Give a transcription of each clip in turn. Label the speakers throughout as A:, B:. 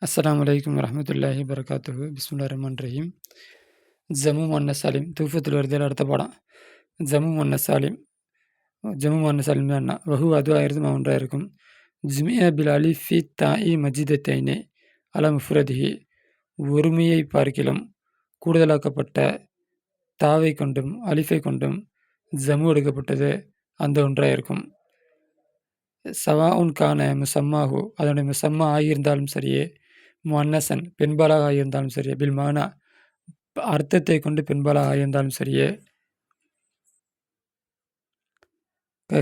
A: அஸ்ஸலாமு அலைக்கும் வரஹ்மத்துல்லாஹி வபரகாத்துஹு. பிஸ்மில்லாஹிர் ரஹ்மானிர் ரஹீம். ஜமு முஅன்னஸ் சாலிம் தூஃபத்துல் வர்தில அடுத்த பாடம். ஜமு முஅன்னஸ் சாலிம். ஜமு முஅன்னஸ் சாலிம்னா என்ன? வஹுவ அதுவாகிறது ஒன்றாக இருக்கும். ஜுமிஅ பில் அலிஃபி தாஇ மஜிதத்தைனி அலா முஃப்ரதிஹி. ஒருமையை பார்க்கிலும் கூடுதலாக்கப்பட்ட தாவை கொண்டும் அலிஃபை கொண்டும் ஜமு எடுக்கப்பட்டது அந்த ஒன்றாக இருக்கும். சவாஉன் கான முசம்மாஹு அதனுடைய முசம்மா ஆகியிருந்தாலும் சரியே, முஅன்னஸன் பெண்பாலாக ஆகியிருந்தாலும் சரியே, பில் மானா அர்த்தத்தை கொண்டு பெண்பாலாக ஆகியிருந்தாலும் சரியே,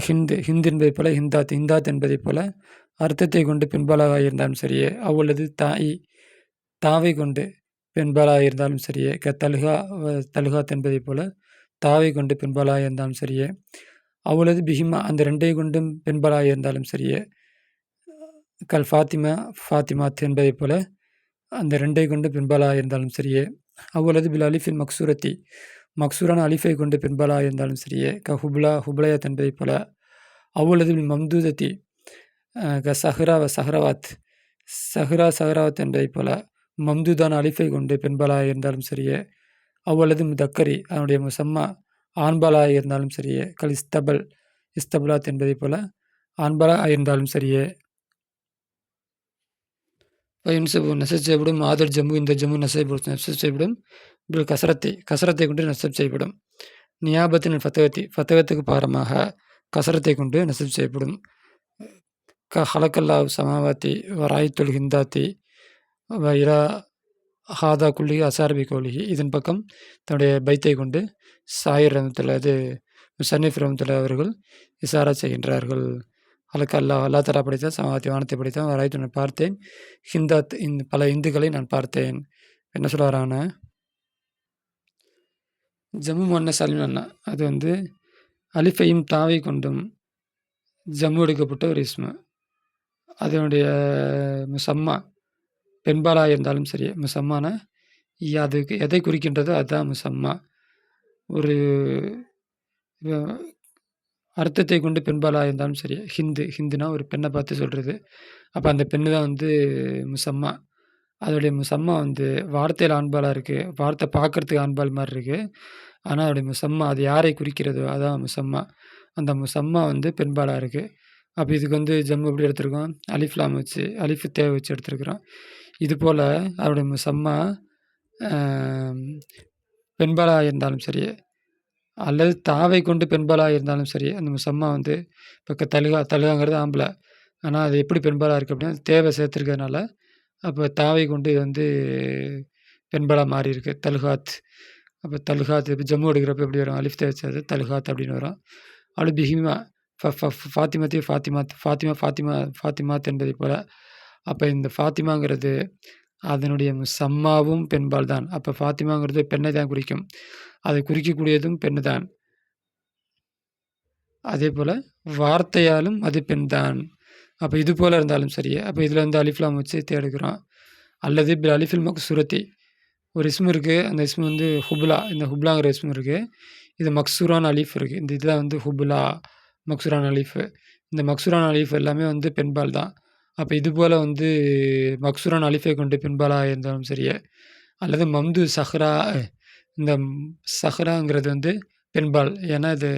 A: ஹிந்து ஹிந்து என்பதைப் போல ஹிந்தாத் ஹிந்தாத் என்பதைப் போல அர்த்தத்தை கொண்டு பெண்பாலாக ஆகியிருந்தாலும் சரியே, அவ்வளது தாஇ தாவை கொண்டு பெண்பாலாக இருந்தாலும் சரியே, தல்ஹா தல்ஹாத் என்பதைப் போல தாவை கொண்டு பெண்பாலாக இருந்தாலும் சரியே, அவ்வளது பிஹிமா அந்த ரெண்டை கொண்டும் பெண்பாலாக இருந்தாலும் சரியே, கல் ஃபாத்திமா ஃபாத்திமாத் என்பதைப் போல அந்த ரெண்டை கொண்டு பெண்பாலாக இருந்தாலும் சரியே, அவ்வளது பில் அலிஃபில் மக்சூரத்தி மக்சூரான அலிஃபை கொண்டு பெண்பாலாக இருந்தாலும் சரியே, ஹுப்லா ஹுப்லயாத் என்பதைப் போல, அவ்வளது பில் மம்தூதத்தி சஹ்ரா சஹ்ரவாத் சஹ்ரா சஹ்ராவத் என்பதைப் போல மம்தூதான அலிஃபை கொண்டு பெண்பாலாக இருந்தாலும் சரியே, அவ்வளது முதக்கரி அதனுடைய முசம்மா ஆண்பாலாக இருந்தாலும் சரியே, கல் இஸ்தபலாத் என்பதைப் போல ஆண்பாலாக இருந்தாலும் சரியே, யுன்சபு நசப் செய்யப்படும். ஆதல் ஜம்மு இந்த ஜம்மு நசப் செய்யப்படும். பில் கசரத்தை கொண்டு நசப் செய்யப்படும். நியாபத்தின் ஃபத்தகத்துக்கு பாரமாக கசரத்தை கொண்டு நசப் செய்யப்படும். ஹலக்கல்லாஹு சமாவாத்தி வராய்த்துல் ஹிந்தாத்தி இலா ஹாதா குல்லி அசார்பி கோலிஹி. இதன் பக்கம் தன்னுடைய பைத்தை கொண்டு சாயிர் ரஹமத்துல்லா முசன்னிஃப் ரஹமத்துல்லா அவர்கள் இசாரா செய்கின்றார்கள். ஹலக்க அல்லா தலா படைத்தான், சமாவாத்தி வானத்தை படைத்தான், வராய்த்து நான் பார்த்தேன், ஹிந்தாத் பல இந்துக்களை நான் பார்த்தேன். என்ன சொல்ல வராங்கன்னா, ஜம்மு முஅன்னஸ் சாலிம் என்ன? அது அலிஃபையும் தாவை கொண்டும் ஜம்மு எடுக்கப்பட்ட ஒரு இஸ்மு. அதனுடைய முசம்மா பெண்பாலாக இருந்தாலும் சரி, முசம்மான அதுக்கு எதை குறிக்கின்றதோ அதுதான் முசம்மா. ஒரு அர்த்தத்தை கொண்டு பெண்பாலாக இருந்தாலும் சரி, ஹிந்துனா ஒரு பெண்ணை பார்த்து சொல்கிறது. அப்போ அந்த பெண்ணு தான் முசம்மா. அதோடைய முசம்மா வார்த்தையில் ஆண்பாலாக இருக்குது, வார்த்தை பார்க்குறதுக்கு ஆண்பால் மாதிரி இருக்குது. ஆனால் அதோடைய முசம்மா அது யாரை குறிக்கிறதோ அதான் முசம்மா. அந்த முசம்மா பெண்பாலாக இருக்குது. அப்போ இதுக்கு ஜம்மு எப்படி எடுத்திருக்கோம்? அலிஃப்லாம் வச்சு அலிஃபு தேவை வச்சு எடுத்துருக்குறோம். இதுபோல் அதோடைய முசம்மா பெண்பாலாக இருந்தாலும் சரி, அல்லது தாவை கொண்டு பெண்பாலாக இருந்தாலும் சரி, அந்த முசம்மா இப்போ தலுகாங்கிறது ஆம்பளை. ஆனால் அது எப்படி பெண்பாலாக இருக்குது அப்படின்னா, தேவை சேர்த்துருக்கிறதுனால அப்போ தாவை கொண்டு இது பெண்பாலாக மாறி இருக்குது, தலுகாத். அப்போ தலுகாத் இப்போ ஜம்மு எடுக்கிறப்ப எப்படி வரும்? அலிஃப் தேவை வச்சது தலுகாத் அப்படின்னு வரும். அப்படி பிஹிமா ஃபாத்திமாத் என்பதை போல். அப்போ இந்த ஃபாத்திமாங்கிறது அதனுடைய முசம்மாவும் பெண்பால் தான். அப்போ ஃபாத்திமாங்கிறது பெண்ணை தான் குறிக்கும், அதை குறிக்கக்கூடியதும் பெண்ணு தான். அதே போல் வார்த்தையாலும் அது பெண் தான். அப்போ இது போல் இருந்தாலும் சரி, அப்போ இதில் அலிஃப்லாம் வச்சு தேடுக்கிறோம். அல்லது பில் அலிஃபில் மக்சூரத்தி ஒரு இஸ்மு இருக்குது, அந்த இஸ்மு ஹுப்லா. இந்த ஹுப்லாங்கிற இஸ்மு இருக்குது, இது மக்சூரான அலிஃப் இருக்குது. இந்த இதுதான் ஹுப்லா மக்சூரான அலிஃபு. இந்த மக்சூரான அலிஃப் எல்லாமே பெண்பால் தான். அப்போ இது போல் மக்சூரான அலிஃபை கொண்டு பெண்பாலாக இருந்தாலும் சரியே, அல்லது மம்து சஹ்ரா இந்த சஹ்ராங்கிறது பெண்பால். ஏன்னா இது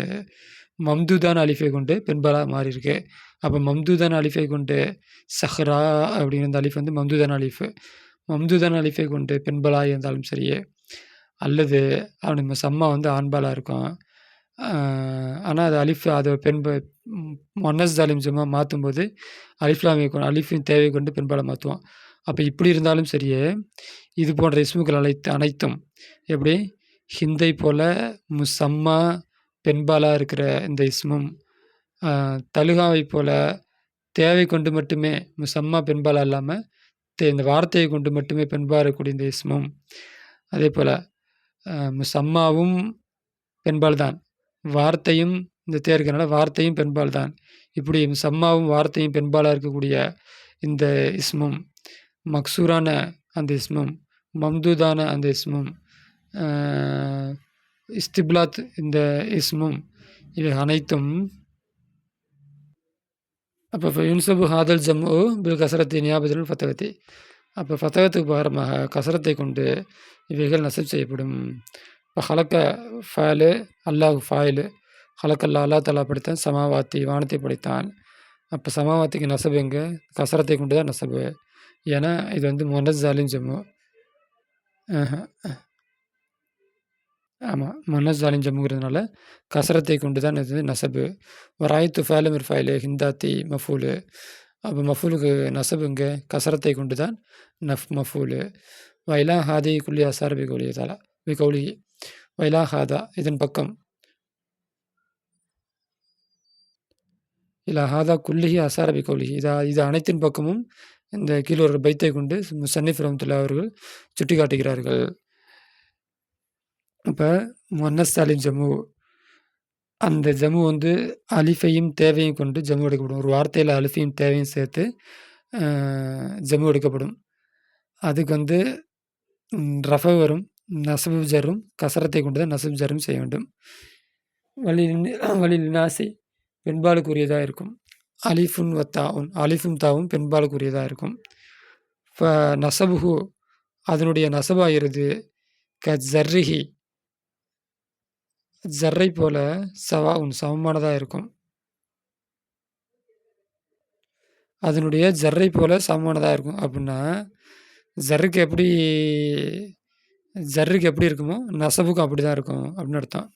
A: மம்தூதான அலிஃபை கொண்டு பெண்பாலாக மாறி இருக்கு. அப்போ மம்தூதான அலிஃபை கொண்டு சஹ்ரா அப்படிங்கிற அந்த அலிஃப் மம்தூதான அலிஃபு. மம்தூதான அலிஃபை கொண்டு பெண்பாலாக இருந்தாலும் சரியே, அல்லது அவனுக்கு முசம்மா ஆண்பாலாக இருக்கும். ஆனால் அது அலிஃப் அதை முஅன்னஸ் சாலிம் ஜம்மா மாற்றும்போது அலிஃபின் தேவை கொண்டு பெண்பாலாக மாற்றுவோம். அப்போ இப்படி இருந்தாலும் சரியே, இது போன்ற இஸ்முகள் அனைத்தும் எப்படி ஹிந்தை போல முசம்மா பெண்பாலாக இருக்கிற இந்த இஸ்மும், தலுகாவை போல தேவை கொண்டு மட்டுமே முசம்மா பெண்பாலாக இல்லாமல் இந்த வார்த்தையை கொண்டு மட்டுமே பெண்பாக இருக்கக்கூடிய இந்த இஸ்மும், அதே போல் முசம்மாவும் பெண்பால் தான், வார்த்தையும் இந்த தேர்கிறனால வார்த்தையும் பெண்பால் தான். இப்படி முசம்மாவும் வார்த்தையும் பெண்பாலாக இருக்கக்கூடிய இந்த இஸ்மும், மக்சூரான அந்த இஸ்மும், மம்தூதான அந்த இஸ்மும், இஸ்திப்லாத் இந்த இஸ்மும், இவை அனைத்தும் அப்போ யுன்சபு ஹாதல் ஜம்மு பில் கசரத்தி நியாபத்தில் ஃபத்தகத்தி. அப்போ ஃபதகத்துக்கு பகரமாக கசரத்தை கொண்டு இவைகள் நசப் செய்யப்படும். இப்போ ஹலக்க ஃபேலு, அல்லாஹ் ஃபாயிலு. ஹலக்கல்லா அல்லா தஆலா படைத்தான் சமாவாத்தி வானத்தை படைத்தான். அப்போ சமாவாத்திக்கு நசபு எங்கே? கசரத்தை கொண்டு தான் நசபு. ஏன்னா இது வந்து முனஸ் ஜாலிம் ஜம்மு. ஆமாம், முனஸ் ஜாலிம் ஜம்முங்கிறதுனால கசரத்தை கொண்டு தான் இது நசபு. வராய்த்து ஃபேலு மிர் ஃபைலு ஹிந்தாத்தி மஃபூலு. அப்போ மஃபூலுக்கு நசபு எங்கே? கசரத்தை கொண்டு தான் மஃபூலு. வைலா ஹாதி குல்லி அசார் பிகௌலி தாலா பிகௌலி வைலா ஹாதா இதன் பக்கம் இல்லா ஹாதா குல்லிஹி அசார பிகௌலிஹி இது அனைத்தின் பக்கமும் இந்த கீழே ஒரு பைத்தை கொண்டு முஸன்னிஃப் ரஹ்மத்துல்லாஹி அவர்கள் சுட்டி காட்டுகிறார்கள். இப்போ முன்னஸ் சாலிம் ஜம்மு, அந்த ஜம்மு வந்து அலிஃபையும் தேவையும் கொண்டு ஜம்மு எடுக்கப்படும். ஒரு வார்த்தையில் அலிஃபையும் தேவையும் சேர்த்து ஜம்மு எடுக்கப்படும். அதுக்கு வந்து ரஃப வரும், நசபு ஜர்ரும் கசரத்தை கொண்டு தான் நசபு ஜர்ரும் செய்ய வேண்டும். வழி நாசி பெண்பாலுக்குரியதாக இருக்கும். அலிஃபுன் வத்தாவுன் அலிஃபும் தாவும் பெண்பாலுக்குரியதாக இருக்கும். இப்போ நசபுஹு அதனுடைய நசபாகிறது ஜர்ரிஹி ஜர்ரை போல சவாவுன் சமமானதாக இருக்கும். அதனுடைய ஜர்ரை போல சமமானதாக இருக்கும். அப்படின்னா ஜர்ருக்கு எப்படி இருக்குமோ நசபுக்கும் அப்படி தான் இருக்கும் அப்படின்னு அர்த்தம்.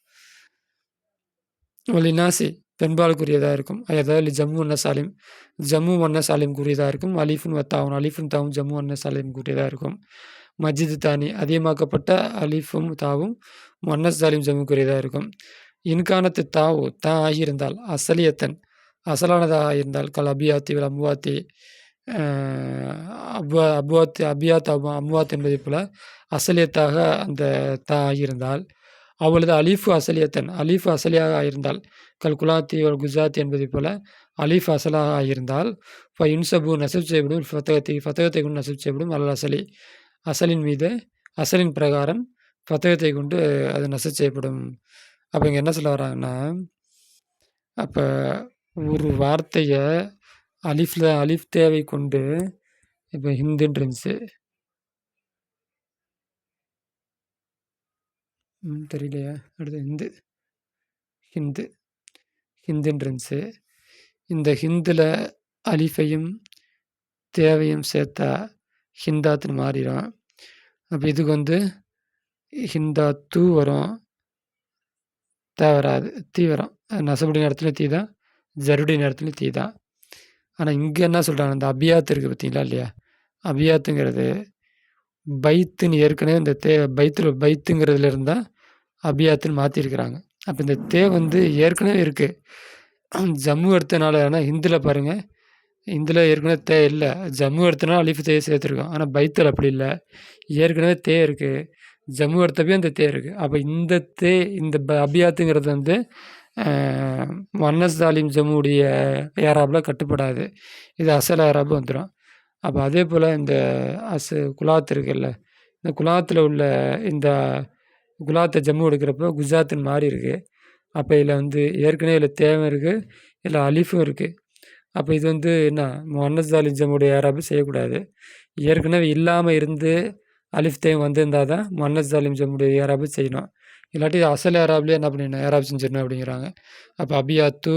A: வலினாசி பெண்பாலுக்குரியதாக இருக்கும். அதாவது ஜம்மு ஒன்ன சாலிம் ஜம்மு ஒன்ன சாலிம்குரியதாக இருக்கும். அலிஃபுன் வத்தாவும் அலிஃபுன் தாவும் ஜம்மு ஒன்ன சாலிம்குரியதாக இருக்கும். மஜிது தானி அதிகமாக்கப்பட்ட அலிஃபும் தாவும் முன்னஸ் சாலிம் ஜம்முக்குரியதாக இருக்கும். இன்கானத்து தாவு தா ஆகியிருந்தால் அசலியத்தன் அசலானதாக இருந்தால் கல் அபியாத்தி அம்வாத்தி அபுவாத்தி அபியாத் அம்வாத் என்பதை போல அசலியத்தாக அந்த தா ஆகியிருந்தால் அவளது அலீஃபு அசலியத்தன் அலீஃபு அசலியாக ஆயிருந்தால் கல் குலாத்தி குஜாத்தி என்பதை போல அலீஃப் அசலாக ஆகியிருந்தால் இப்போ இன்சபு நசப் செய்யப்படும். ஃபத்தகத்தை கொண்டு நசப் செய்யப்படும். அல்ல அசலி அசலின் மீது அசலின் பிரகாரம் ஃபத்தகத்தை கொண்டு அது நசப் செய்யப்படும். அப்போ இங்கே என்ன சொல்ல வராங்கன்னா, அப்போ ஒரு வார்த்தையை அலிஃப் தேவை கொண்டு இப்போ ஹிந்துன்னு இருந்துச்சு, தெரியலையா? அடுத்து ஹிந்துன்னு இருந்துச்சு. இந்த ஹிந்தில் அலிஃபையும் தேவையும் சேர்த்தா ஹிந்தாத்துன்னு மாறிடும். அப்போ இதுக்கு வந்து ஹிந்தாத்து வரும், வராது, தீ வரும். நசபுடைய நேரத்துலையும் தீ தான், ஜருடைய நேரத்துலையும் தீ தான். ஆனால் இங்கே என்ன சொல்கிறாங்க, இந்த அபியாத்து இருக்குது பார்த்தீங்களா இல்லையா? அபியாத்துங்கிறது பைத்துன்னு ஏற்கனவே இந்த பைத்துங்கிறதுல இருந்தால் அபியாத்துன்னு மாற்றிருக்கிறாங்க. அப்போ இந்த வந்து ஏற்கனவே இருக்குது. ஜம்மு எடுத்தனால, ஆனால் ஹிந்தில் பாருங்கள், ஹிந்தில் ஏற்கனவே இல்லை. ஜம்மு எடுத்தனால அலிஃப் தே சேர்த்துருக்கோம். ஆனால் பைத்தில் அப்படி இல்லை, ஏற்கனவே இருக்குது. ஜம்மு எடுத்தப்பே அந்த இருக்குது. அப்போ இந்த அபியாத்துங்கிறது வந்து முன்னஸ் சாலிம் ஜம்முடைய ஏராபில் கட்டுப்படாது. இது அசல் ஏராபு வந்துடும். அப்போ அதே போல் இந்த குலாத் இருக்குல்ல, இந்த குலாத்தில் உள்ள இந்த குலாத்தை ஜம்மு எடுக்கிறப்போ குஜராத்துன்னு மாறி இருக்குது. அப்போ இதில் வந்து ஏற்கனவே இதில் தேவை இருக்குது, இதில் அலிஃபும் இருக்குது. அப்போ இது வந்து என்ன, முன்னஸ் சாலிம் ஜம்முடைய ஏராபு செய்யக்கூடாது. ஏற்கனவே இல்லாமல் இருந்து அலிஃப் தேவை வந்திருந்தால் தான் முன்னஸ் சாலிம் ஜம்முடைய ஏராபு செய்யணும். இல்லாட்டி அசல் ஏராப்லேயே என்ன பண்ணிடணும், ஏராப் செஞ்சிடணும் அப்படிங்கிறாங்க. அப்போ அபியாத்து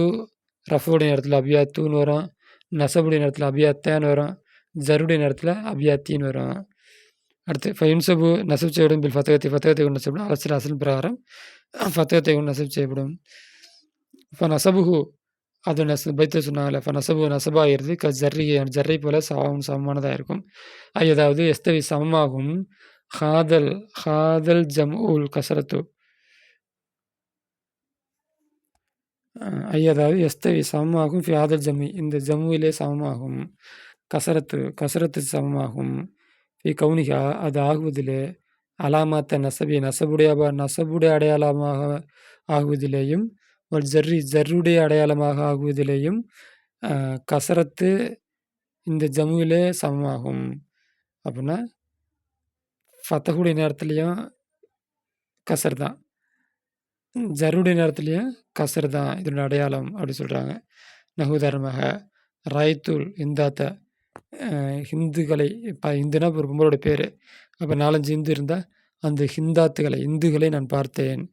A: ரஃபுடைய நேரத்தில் அபியாத்துன்னு வரும், நசபுடைய நேரத்தில் அபியாத்தேன்னு வரும், ஜருடைய நேரத்தில் அபியாத்தின்னு வரும். அடுத்து இன்சபு நசப் செய்யப்படும். பில் ஃபத்தகத்தை கொண்டு நசப்படும். அசல் பிரகாரம் ஃபத்தகத்தை கொண்டு நசப் செய்யப்படும். இப்போ நசபுஹு அது பைத்தை சொன்னாங்கல்ல, இப்போ நசபாகிறது ஜர்ரை போல சமமானதாக இருக்கும். அதாவது எஸ்தவி சமமாகும். ஹாதல் ஜம்உல் கசரத்து அதாவது எஸ்தவி சமமாகும். ஃபியாதல் ஜம்மி இந்த ஜம்முவிலே சமமாகும். கசரத்து சமமாகும். ஃபி கவுனிகா அது ஆகுவதிலே அலாமாத்த நசபுடைய அடையாளமாக ஆகுவதிலேயும் ஒரு ஜர்ருடைய அடையாளமாக ஆகுவதிலேயும் கசரத்து இந்த ஜம்முவிலே சமமாகும். அப்படின்னா ஃபத்தஹுடைய நேரத்துலையும் கசர் தான், ஜருடைய நேரத்துலையும் கசர் தான் இதனுடைய அடையாளம் அப்படி சொல்கிறாங்க. நகுதாரமாக ராய்த்துல் இந்தாத்த ஹிந்துக்களை இந்துனா ஒரு பொம்பளோட பேரு. அப்ப 4, 5 இந்து இருந்தா, அந்த இந்துக்களை நான் பார்த்தேன்.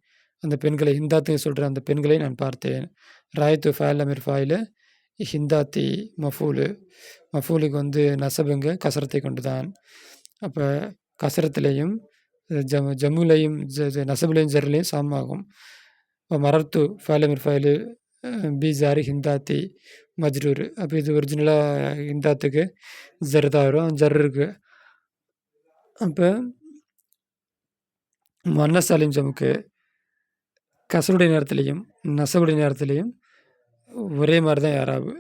A: அந்த பெண்களை ஹிந்தாத்துன்னு சொல்ற அந்த பெண்களை நான் பார்த்தேன். ராயத்து ஃபஅல் அமீர் ஃபாயிலு, ஹிந்தாத்தி மஃபூலு. மஃபூலுக்கு வந்து நஸபுங்க கஸரத்தை கொண்டு தான். அப்ப கஸரத்திலயும் ஜம்முலயும் நஸபுலயும் ஜர்லயும் சமமாகும். மரர்த்து ஃபஅல் அமீர் ஃபாயிலு பி ஜாரி ஹிந்தாத்தி மஜ்ரூர். அப்ப இது ஒரிஜினலா ஹிந்தாத்துக்கு ஜர் தான் வரும். ஜர் இருக்கு. அப்ப முஅன்னஸ் சாலிம் ஜம்முக்கு கஸருடைய நேரத்திலயும், நஸபுடைய நேரத்திலயும் ஒரே மாரி தான் இஅராபு.